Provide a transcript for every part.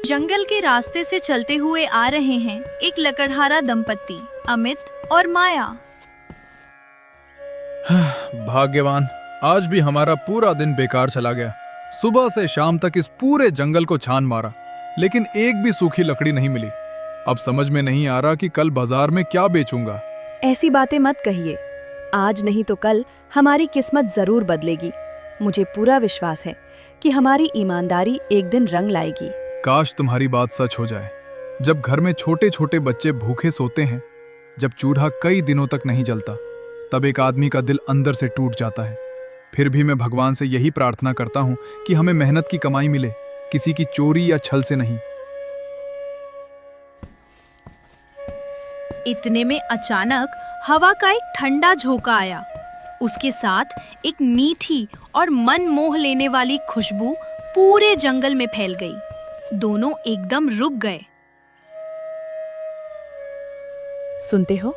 जंगल के रास्ते से चलते हुए आ रहे हैं एक लकड़हारा दंपत्ति, अमित और माया। भाग्यवान, आज भी हमारा पूरा दिन बेकार चला गया। सुबह से शाम तक इस पूरे जंगल को छान मारा, लेकिन एक भी सूखी लकड़ी नहीं मिली। अब समझ में नहीं आ रहा कि कल बाजार में क्या बेचूंगा। ऐसी बातें मत कहिए। आज नहीं तो कल हमारी किस्मत जरूर बदलेगी। मुझे पूरा विश्वास है कि हमारी ईमानदारी एक दिन रंग लाएगी। काश तुम्हारी बात सच हो जाए। जब घर में छोटे छोटे बच्चे भूखे सोते हैं, जब चूल्हा कई दिनों तक नहीं जलता, तब एक आदमी का दिल अंदर से टूट जाता है। फिर भी मैं भगवान से यही प्रार्थना करता हूँ कि हमें मेहनत की कमाई मिले, किसी की चोरी या छल से नहीं। इतने में अचानक हवा का एक ठंडा झोंका आया। उसके साथ एक मीठी और मन मोह लेने वाली खुशबू पूरे जंगल में फैल गई। दोनों एकदम रुक गए। सुनते हो?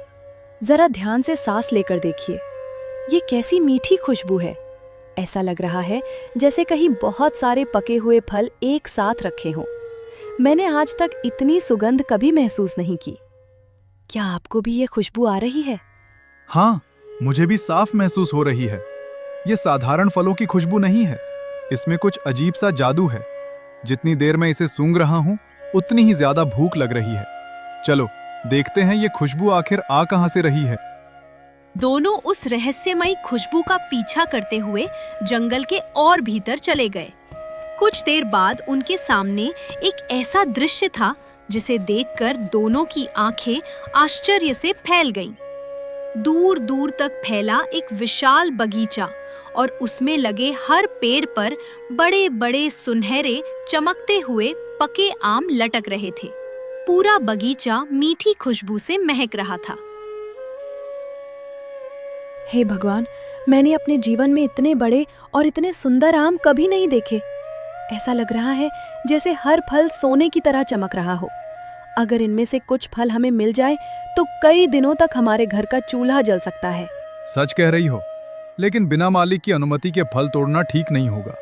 जरा ध्यान से सांस लेकर देखिए। ये कैसी मीठी खुशबू है। ऐसा लग रहा है जैसे कहीं बहुत सारे पके हुए फल एक साथ रखे हों। मैंने आज तक इतनी सुगंध कभी महसूस नहीं की। क्या आपको भी ये खुशबू आ रही है? हाँ, मुझे भी साफ महसूस हो रही है। ये साधारण फलों की खुशबू नहीं है, इसमें कुछ अजीब सा जादू है। जितनी देर मैं इसे सूंघ रहा हूँ, उतनी ही ज्यादा भूख लग रही है। चलो देखते हैं ये खुशबू आखिर आ कहां से रही है। दोनों उस रहस्यमयी खुशबू का पीछा करते हुए जंगल के और भीतर चले गए। कुछ देर बाद उनके सामने एक ऐसा दृश्य था जिसे देखकर दोनों की आंखें आश्चर्य से फैल गईं। दूर दूर तक फैला एक विशाल बगीचा और उसमें लगे हर पेड़ पर बड़े बड़े सुनहरे चमकते हुए पके आम लटक रहे थे। पूरा बगीचा मीठी खुशबू से महक रहा था। हे भगवान, मैंने अपने जीवन में इतने बड़े और इतने सुंदर आम कभी नहीं देखे। ऐसा लग रहा है जैसे हर फल सोने की तरह चमक रहा हो। अगर इनमें से कुछ फल हमें मिल जाए तो कई दिनों तक हमारे घर का चूल्हा जल सकता है। सच कह रही हो, लेकिन बिना मालिक की अनुमति के फल तोड़ना ठीक नहीं होगा।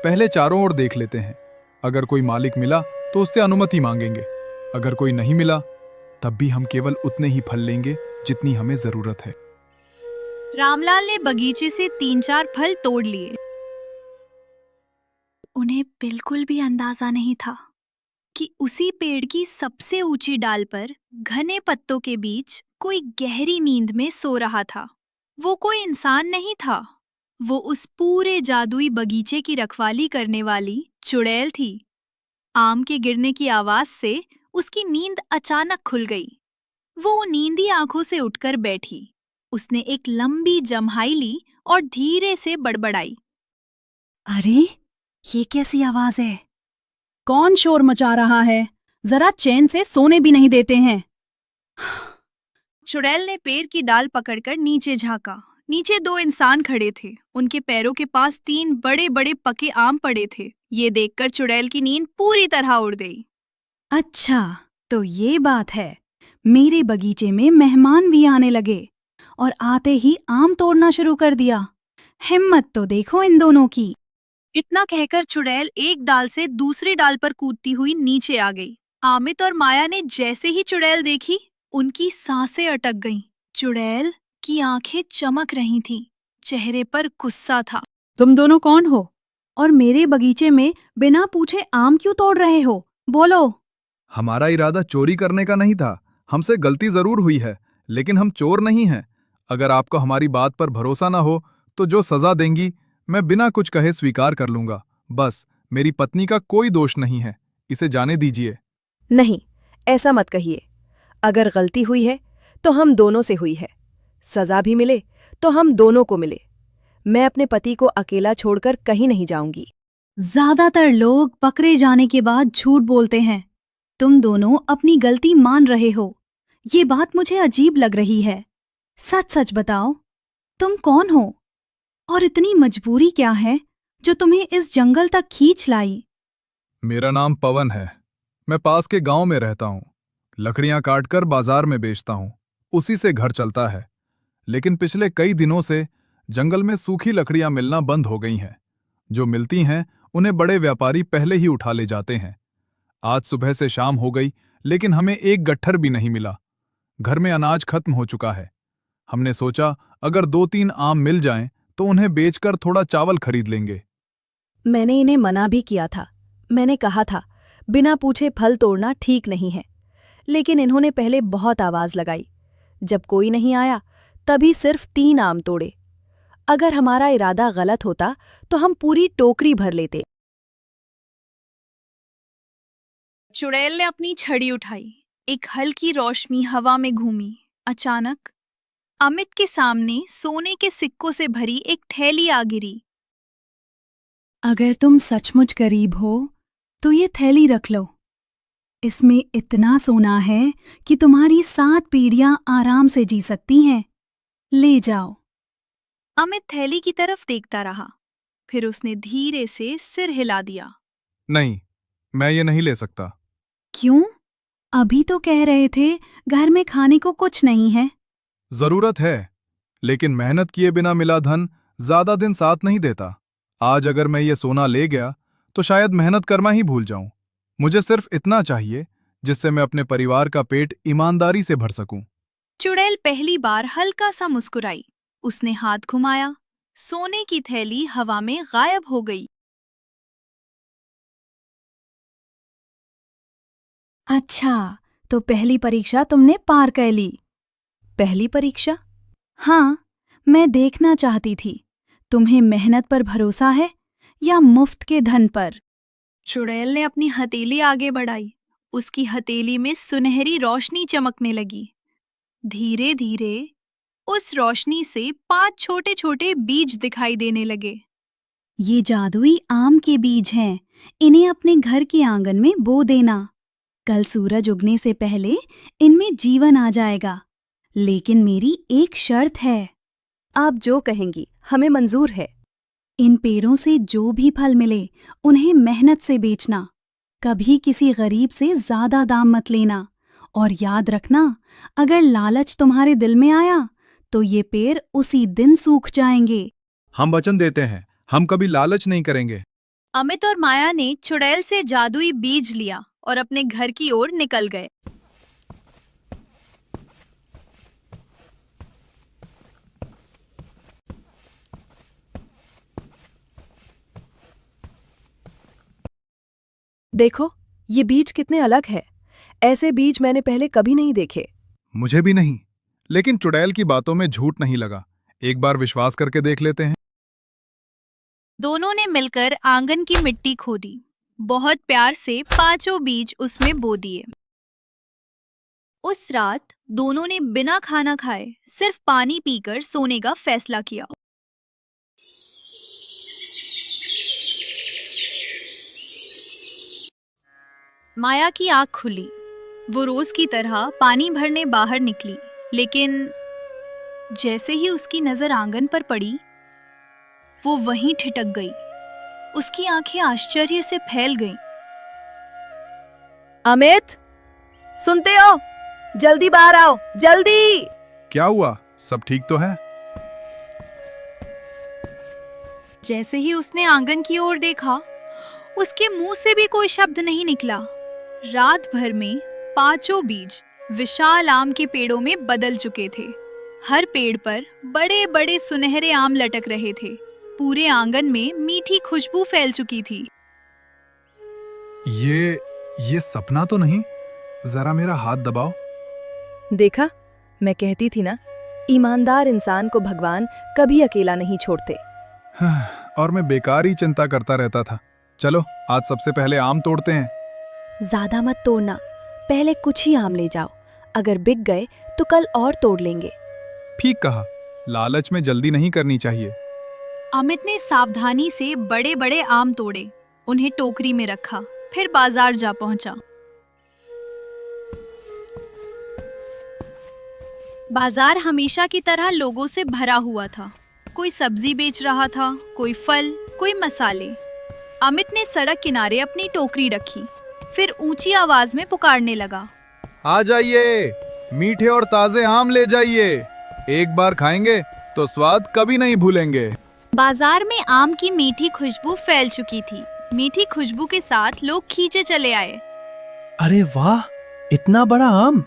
पहले चारों ओर देख लेते हैं। अगर कोई मालिक मिला तो उससे अनुमति मांगेंगे। अगर कोई नहीं मिला, तब भी हम केवल उतने ही फल लेंगे जितनी हमें जरूरत है। रामलाल ने बगीचे से 3-4 फल तोड़ लिए। उन्हें बिल्कुल भी अंदाजा नहीं था कि उसी पेड़ की सबसे ऊंची डाल पर घने पत्तों के बीच कोई गहरी नींद में सो रहा था। वो कोई इंसान नहीं था, वो उस पूरे जादुई बगीचे की रखवाली करने वाली चुड़ैल थी। आम के गिरने की आवाज से उसकी नींद अचानक खुल गई। वो नींदी आंखों से उठकर बैठी। उसने एक लंबी जम्हाई ली और धीरे से बड़बड़ाई। अरे, ये कैसी आवाज है? कौन शोर मचा रहा है? जरा चैन से सोने भी नहीं देते हैं। चुड़ैल ने पेड़ की डाल पकड़कर नीचे झांका। नीचे 2 इंसान खड़े थे। उनके पैरों के पास 3 बड़े बड़े पके आम पड़े थे। ये देखकर चुड़ैल की नींद पूरी तरह उड़ गई। अच्छा, तो ये बात है। मेरे बगीचे में मेहमान भी आने लगे और आते ही आम तोड़ना शुरू कर दिया। हिम्मत तो देखो इन दोनों की। इतना कहकर चुड़ैल एक डाल से दूसरी डाल पर कूदती हुई नीचे आ गई। अमित और माया ने जैसे ही चुड़ैल देखी, उनकी सांसें अटक गईं। चुड़ैल की आंखें चमक रही थीं, चेहरे पर गुस्सा था। तुम दोनों कौन हो और मेरे बगीचे में बिना पूछे आम क्यों तोड़ रहे हो? बोलो। हमारा इरादा चोरी करने का नहीं था। हमसे गलती जरूर हुई है, लेकिन हम चोर नहीं हैं। अगर आपको हमारी बात पर भरोसा ना हो तो जो सजा देंगी मैं बिना कुछ कहे स्वीकार कर लूंगा। बस मेरी पत्नी का कोई दोष नहीं है, इसे जाने दीजिए। नहीं, ऐसा मत कहिए। अगर गलती हुई है तो हम दोनों से हुई है। सजा भी मिले तो हम दोनों को मिले। मैं अपने पति को अकेला छोड़कर कहीं नहीं जाऊंगी। ज्यादातर लोग पकड़े जाने के बाद झूठ बोलते हैं। तुम दोनों अपनी गलती मान रहे हो। ये बात मुझे अजीब लग रही है। सच सच बताओ, तुम कौन हो और इतनी मजबूरी क्या है जो तुम्हें इस जंगल तक खींच लाई? मेरा नाम पवन है। मैं पास के गांव में रहता हूँ। लकड़ियां काटकर बाजार में बेचता हूँ, उसी से घर चलता है। लेकिन पिछले कई दिनों से जंगल में सूखी लकड़ियां मिलना बंद हो गई हैं। जो मिलती हैं उन्हें बड़े व्यापारी पहले ही उठा ले जाते हैं। आज सुबह से शाम हो गई, लेकिन हमें एक गट्ठर भी नहीं मिला। घर में अनाज खत्म हो चुका है। हमने सोचा अगर 2-3 आम मिल जाएं तो उन्हें बेचकर थोड़ा चावल खरीद लेंगे। मैंने इन्हें मना भी किया था। मैंने कहा था बिना पूछे फल तोड़ना ठीक नहीं है, लेकिन इन्होंने पहले बहुत आवाज लगाई। जब कोई नहीं आया तभी सिर्फ 3 आम तोड़े। अगर हमारा इरादा गलत होता तो हम पूरी टोकरी भर लेते। चुड़ैल ने अपनी छड़ी उठाई। एक हल्की रोशनी हवा में घूमी। अचानक अमित के सामने सोने के सिक्कों से भरी एक थैली आ गिरी। अगर तुम सचमुच गरीब हो तो ये थैली रख लो। इसमें इतना सोना है कि तुम्हारी 7 पीढ़ियां आराम से जी सकती हैं। ले जाओ। अमित थैली की तरफ देखता रहा, फिर उसने धीरे से सिर हिला दिया। नहीं, मैं ये नहीं ले सकता। क्यों? अभी तो कह रहे थे घर में खाने को कुछ नहीं है। जरूरत है, लेकिन मेहनत किए बिना मिला धन ज्यादा दिन साथ नहीं देता। आज अगर मैं ये सोना ले गया तो शायद मेहनत करना ही भूल जाऊं। मुझे सिर्फ इतना चाहिए जिससे मैं अपने परिवार का पेट ईमानदारी से भर सकूं। चुड़ैल पहली बार हल्का सा मुस्कुराई। उसने हाथ घुमाया। सोने की थैली हवा में गायब हो गई। अच्छा, तो पहली परीक्षा तुमने पार कर ली। पहली परीक्षा? हाँ, मैं देखना चाहती थी तुम्हें मेहनत पर भरोसा है या मुफ्त के धन पर। चुड़ैल ने अपनी हथेली आगे बढ़ाई। उसकी हथेली में सुनहरी रोशनी चमकने लगी। धीरे धीरे उस रोशनी से 5 छोटे छोटे बीज दिखाई देने लगे। ये जादुई आम के बीज हैं। इन्हें अपने घर के आंगन में बो देना। कल सूरज उगने से पहले इनमें जीवन आ जाएगा। लेकिन मेरी एक शर्त है। आप जो कहेंगी हमें मंजूर है। इन पेड़ों से जो भी फल मिले उन्हें मेहनत से बेचना। कभी किसी गरीब से ज्यादा दाम मत लेना। और याद रखना, अगर लालच तुम्हारे दिल में आया तो ये पेड़ उसी दिन सूख जाएंगे। हम वचन देते हैं, हम कभी लालच नहीं करेंगे। अमित और माया ने चुड़ैल से जादुई बीज लिया और अपने घर की ओर निकल गए। देखो, ये बीज कितने अलग है। ऐसे बीज मैंने पहले कभी नहीं देखे। मुझे भी नहीं, लेकिन चुड़ैल की बातों में झूठ नहीं लगा। एक बार विश्वास करके देख लेते हैं। दोनों ने मिलकर आंगन की मिट्टी खोदी। बहुत प्यार से 5 बीज उसमें बो दिए। उस रात दोनों ने बिना खाना खाए सिर्फ पानी पीकर सोने का फैसला किया। माया की आंख खुली। वो रोज की तरह पानी भरने बाहर निकली, लेकिन जैसे ही उसकी नजर आंगन पर पड़ी, वो वहीं ठिठक गई। उसकी आंखें आश्चर्य से फैल गईं। अमित, सुनते हो? जल्दी बाहर आओ, जल्दी। क्या हुआ? सब ठीक तो है? जैसे ही उसने आंगन की ओर देखा, उसके मुंह से भी कोई शब्द नहीं निकला। रात भर में 5 बीज विशाल आम के पेड़ों में बदल चुके थे। हर पेड़ पर बड़े बड़े सुनहरे आम लटक रहे थे। पूरे आंगन में मीठी खुशबू फैल चुकी थी। ये सपना तो नहीं? जरा मेरा हाथ दबाओ। देखा, मैं कहती थी ना, ईमानदार इंसान को भगवान कभी अकेला नहीं छोड़ते। और मैं बेकार ही चिंता करता रहता था। चलो, आज सबसे पहले आम तोड़ते हैं। ज्यादा मत तोड़ना, पहले कुछ ही आम ले जाओ। अगर बिक गए तो कल और तोड़ लेंगे। ठीक कहा, लालच में जल्दी नहीं करनी चाहिए। अमित ने सावधानी से बड़े बड़े आम तोड़े, उन्हें टोकरी में रखा, फिर बाजार जा पहुंचा। बाजार हमेशा की तरह लोगों से भरा हुआ था। कोई सब्जी बेच रहा था, कोई फल, कोई मसाले। अमित ने सड़क किनारे अपनी टोकरी रखी, फिर ऊंची आवाज में पुकारने लगा, आ जाइए, मीठे और ताजे आम ले जाइए। एक बार खाएंगे तो स्वाद कभी नहीं भूलेंगे। बाजार में आम की मीठी खुशबू फैल चुकी थी। मीठी खुशबू के साथ लोग खींचे चले आए। अरे वाह, इतना बड़ा आम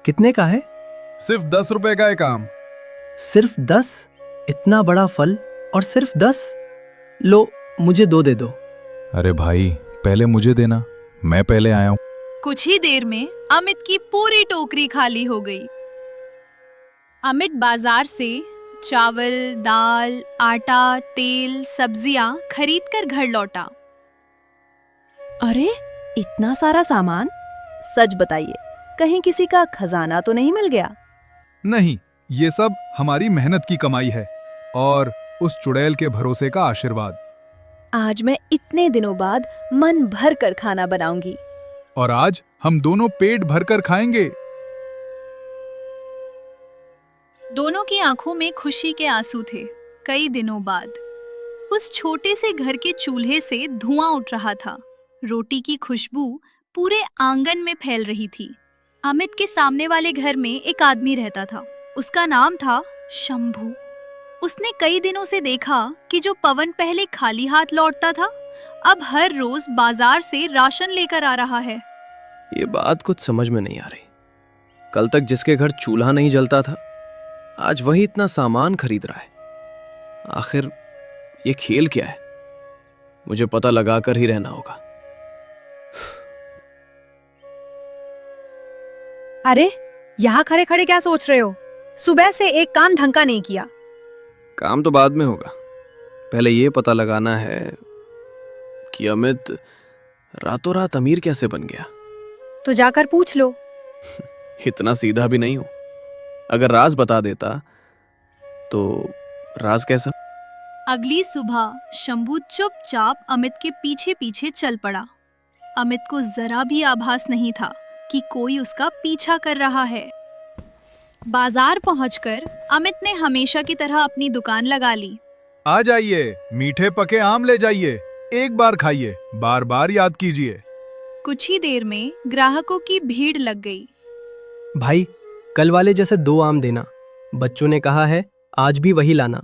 कितने का है? सिर्फ 10 रुपए का एक आम। सिर्फ 10? इतना बड़ा फल और सिर्फ 10? लो, मुझे 2 दे दो। अरे भाई, पहले मुझे देना, मैं पहले आया हूँ। कुछ ही देर में अमित की पूरी टोकरी खाली हो गई। अमित बाजार से चावल, दाल, आटा, तेल, सब्जियां खरीदकर घर लौटा। अरे इतना सारा सामान! सच बताइए, कहीं किसी का खजाना तो नहीं मिल गया? नहीं, ये सब हमारी मेहनत की कमाई है और उस चुड़ैल के भरोसे का आशीर्वाद। आज मैं इतने दिनों बाद मन भर कर खाना बनाऊंगी। और आज हम दोनों पेट भरकर खाएंगे। दोनों की आंखों में खुशी के आंसू थे। कई दिनों बाद उस छोटे से घर के चूल्हे से धुआं उठ रहा था। रोटी की खुशबू पूरे आंगन में फैल रही थी। अमित के सामने वाले घर में एक आदमी रहता था। उसका नाम था शंभू। उसने कई दिनों से देखा कि जो पवन पहले खाली हाथ लौटता था, अब हर रोज बाजार से राशन लेकर आ रहा है। ये बात कुछ समझ में नहीं आ रही। कल तक जिसके घर चूल्हा नहीं जलता था, आज वही इतना सामान खरीद रहा है। आखिर ये खेल क्या है? मुझे पता लगाकर ही रहना होगा। अरे यहाँ खड़े खड़े क्या सोच रहे हो? सुबह से एक काम ढंग का नहीं किया। काम तो बाद में होगा, पहले ये पता लगाना है कि अमित रातों रात अमीर कैसे बन गया। तो जाकर पूछ लो। इतना सीधा भी नहीं हूं। अगर राज बता देता तो राज कैसा? अगली सुबह शंभू चुपचाप अमित के पीछे पीछे चल पड़ा। अमित को जरा भी आभास नहीं था कि कोई उसका पीछा कर रहा है। बाजार पहुंचकर अमित ने हमेशा की तरह अपनी दुकान लगा ली। आ जाइए, मीठे पके आम ले जाइए, एक बार खाइए, बार बार याद कीजिए। कुछ ही देर में ग्राहकों की भीड़ लग गई। भाई, कल वाले जैसे 2 आम देना। बच्चों ने कहा है आज भी वही लाना।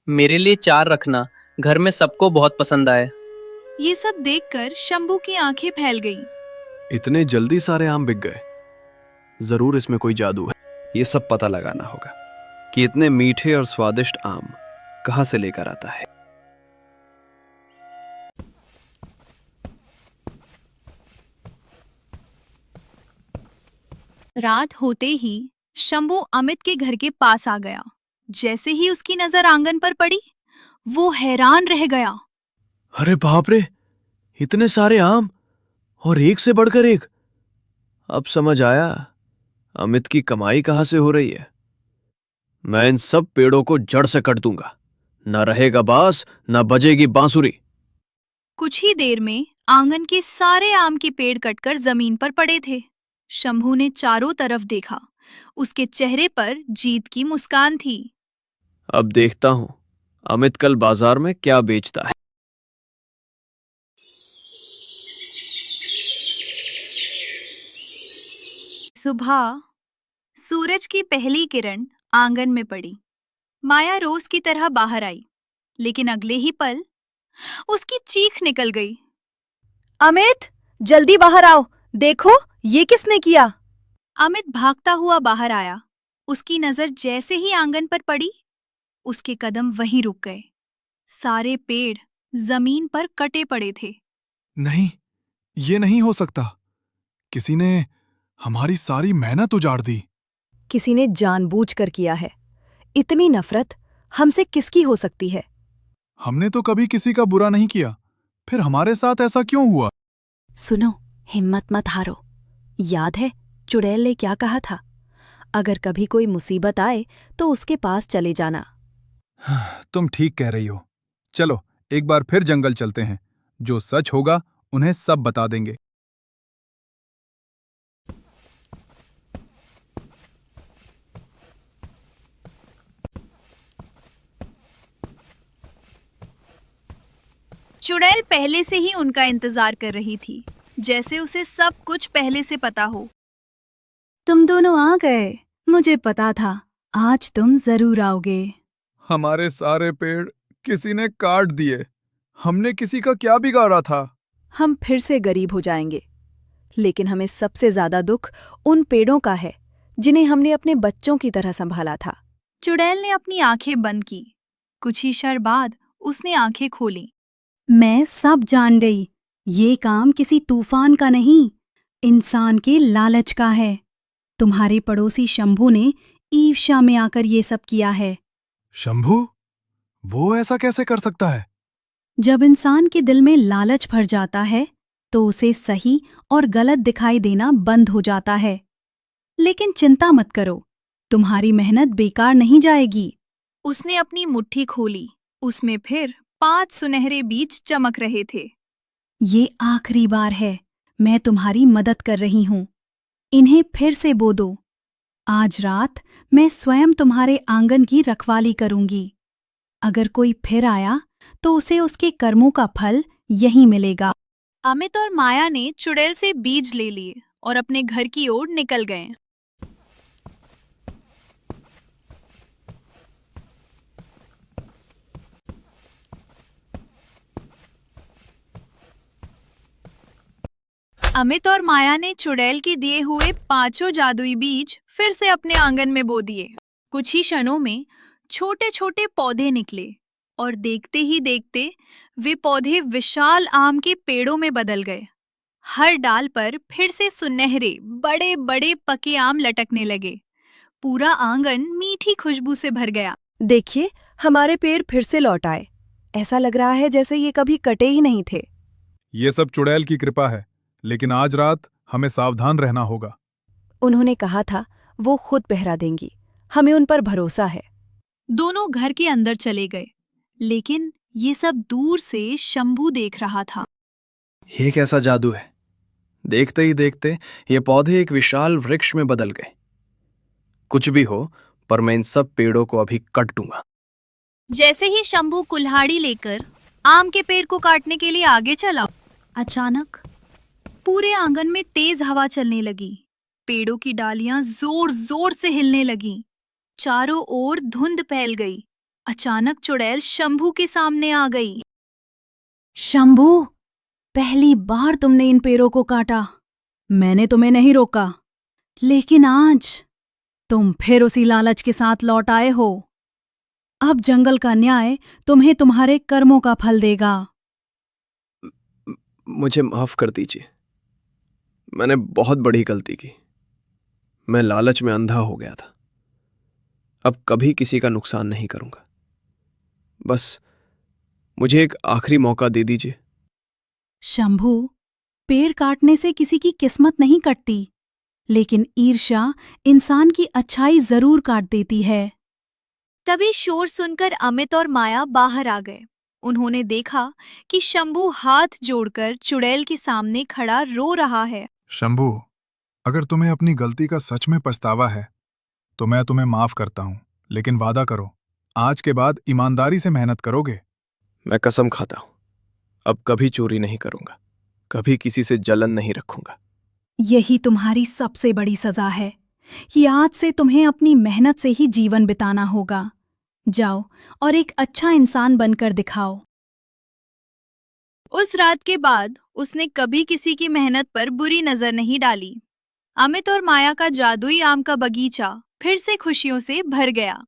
मेरे लिए 4 रखना, घर में सबको बहुत पसंद आए। ये सब देखकर शंभू की आंखें फैल गईं। इतने जल्दी सारे आम बिक गए। जरूर इसमें कोई जादू है। ये सब पता लगाना होगा कि इतने मीठे और स्वादिष्ट आम कहां से लेकर आता है। रात होते ही शंभू अमित के घर के पास आ गया। जैसे ही उसकी नजर आंगन पर पड़ी, वो हैरान रह गया। अरे बाप रे, इतने सारे आम और एक से बढ़कर एक। अब समझ आया अमित की कमाई कहां से हो रही है। मैं इन सब पेड़ों को जड़ से कट दूंगा। न रहेगा बांस, न बजेगी बांसुरी। कुछ ही देर में आंगन के सारे आम के पेड़ कटकर जमीन पर पड़े थे। शंभू ने चारों तरफ देखा। उसके चेहरे पर जीत की मुस्कान थी। अब देखता हूं अमित कल बाजार में क्या बेचता है। सुबह सूरज की पहली किरण आंगन में पड़ी। माया रोज की तरह बाहर आई, लेकिन अगले ही पल उसकी चीख निकल गई। अमित, जल्दी बाहर आओ, देखो ये किसने किया। अमित भागता हुआ बाहर आया। उसकी नजर जैसे ही आंगन पर पड़ी, उसके कदम वहीं रुक गए। सारे पेड़ जमीन पर कटे पड़े थे। नहीं, ये नहीं हो सकता। किसी ने हमारी सारी मेहनत उजाड़ दी। किसी ने जानबूझकर किया है। इतनी नफरत हमसे किसकी हो सकती है? हमने तो कभी किसी का बुरा नहीं किया, फिर हमारे साथ ऐसा क्यों हुआ? सुनो, हिम्मत मत हारो। याद है चुड़ैल ने क्या कहा था? अगर कभी कोई मुसीबत आए तो उसके पास चले जाना। तुम ठीक कह रही हो। चलो एक बार फिर जंगल चलते हैं। जो सच होगा उन्हें सब बता देंगे। चुड़ैल पहले से ही उनका इंतजार कर रही थी, जैसे उसे सब कुछ पहले से पता हो। तुम दोनों आ गए। मुझे पता था आज तुम जरूर आओगे। हमारे सारे पेड़ किसी ने काट दिए। हमने किसी का क्या बिगाड़ा था? हम फिर से गरीब हो जाएंगे। लेकिन हमें सबसे ज्यादा दुख उन पेड़ों का है जिन्हें हमने अपने बच्चों की तरह संभाला था। चुड़ैल ने अपनी आंखें बंद की। कुछ ही क्षण बाद उसने आंखें खोली। मैं सब जान गई। ये काम किसी तूफान का नहीं, इंसान के लालच का है। तुम्हारे पड़ोसी शंभू ने ईर्ष्या में आकर ये सब किया है। शंभू, वो ऐसा कैसे कर सकता है? जब इंसान के दिल में लालच भर जाता है तो उसे सही और गलत दिखाई देना बंद हो जाता है। लेकिन चिंता मत करो, तुम्हारी मेहनत बेकार नहीं जाएगी। उसने अपनी मुट्ठी खोली। उसमें फिर 5 सुनहरे बीज चमक रहे थे। ये आखिरी बार है, मैं तुम्हारी मदद कर रही हूँ। इन्हें फिर से बो दो। आज रात मैं स्वयं तुम्हारे आंगन की रखवाली करूंगी। अगर कोई फिर आया तो उसे उसके कर्मों का फल यहीं मिलेगा। अमित और माया ने चुड़ैल से बीज ले लिए और अपने घर की ओर निकल गए। अमित और माया ने चुड़ैल के दिए हुए 5 जादुई बीज फिर से अपने आंगन में बो दिए। कुछ ही क्षणों में छोटे छोटे पौधे निकले और देखते ही देखते वे पौधे विशाल आम के पेड़ों में बदल गए। हर डाल पर फिर से सुनहरे बड़े बड़े पके आम लटकने लगे। पूरा आंगन मीठी खुशबू से भर गया। देखिए, हमारे पेड़ फिर से लौट आए। ऐसा लग रहा है जैसे ये कभी कटे ही नहीं थे। ये सब चुड़ैल की कृपा है, लेकिन आज रात हमें सावधान रहना होगा। उन्होंने कहा था वो खुद पहरा देंगी, हमें उन पर भरोसा है। दोनों घर के अंदर चले गए, लेकिन ये सब दूर से शंभू देख रहा था। ये कैसा जादू है? देखते ही देखते ये पौधे एक विशाल वृक्ष में बदल गए। कुछ भी हो, पर मैं इन सब पेड़ों को अभी कट दूंगा। जैसे ही शंभू कुल्हाड़ी लेकर आम के पेड़ को काटने के लिए आगे चला, अचानक पूरे आंगन में तेज हवा चलने लगी। पेड़ों की डालियां जोर जोर से हिलने लगीं। चारों ओर धुंध फैल गई। अचानक चुड़ैल शंभू के सामने आ गई। शंभू, पहली बार तुमने इन पेड़ों को काटा। मैंने तुम्हें नहीं रोका, लेकिन आज तुम फिर उसी लालच के साथ लौट आए हो। अब जंगल का न्याय तुम्हें तुम्हारे कर्मों का फल देगा। मुझे माफ कर दीजिए, मैंने बहुत बड़ी गलती की। मैं लालच में अंधा हो गया था। अब कभी किसी का नुकसान नहीं करूंगा। बस मुझे एक आखिरी मौका दे दीजिए। शंभू, पेड़ काटने से किसी की किस्मत नहीं कटती, लेकिन ईर्ष्या इंसान की अच्छाई जरूर काट देती है। तभी शोर सुनकर अमित और माया बाहर आ गए। उन्होंने देखा कि शंभू हाथ जोड़कर चुड़ैल के सामने खड़ा रो रहा है। शंभू, अगर तुम्हें अपनी गलती का सच में पछतावा है तो मैं तुम्हें माफ करता हूं, लेकिन वादा करो, आज के बाद ईमानदारी से मेहनत करोगे। मैं कसम खाता हूं, अब कभी चोरी नहीं करूंगा, कभी किसी से जलन नहीं रखूंगा। यही तुम्हारी सबसे बड़ी सजा है कि आज से तुम्हें अपनी मेहनत से ही जीवन बिताना होगा। जाओ और एक अच्छा इंसान बनकर दिखाओ। उस रात के बाद उसने कभी किसी की मेहनत पर बुरी नजर नहीं डाली। अमित और माया का जादुई आम का बगीचा फिर से खुशियों से भर गया।